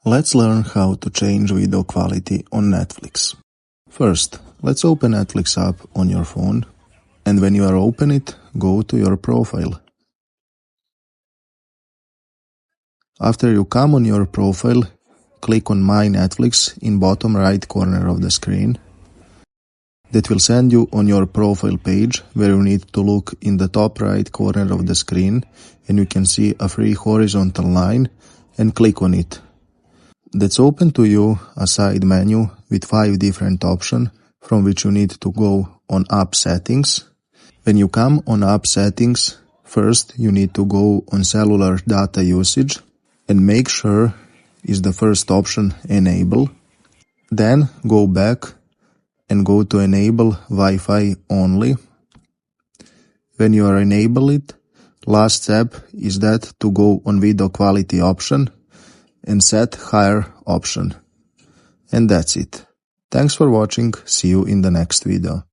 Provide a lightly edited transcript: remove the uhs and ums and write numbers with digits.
Let's learn how to change video quality on Netflix. First, let's open Netflix app on your phone, and when you are open it, go to your profile. After you come on your profile, click on My Netflix in bottom right corner of the screen. That will send you on your profile page where you need to look in the top right corner of the screen and you can see a free horizontal line and click on it. That's open to you a side menu with 5 different options from which you need to go on App Settings. When you come on App Settings, first you need to go on Cellular Data Usage and make sure is the first option Enable. Then go back and go to Enable Wi-Fi Only. When you are enable it, last step is that to go on Video Quality option and set higher option. And that's it. Thanks for watching. See you in the next video.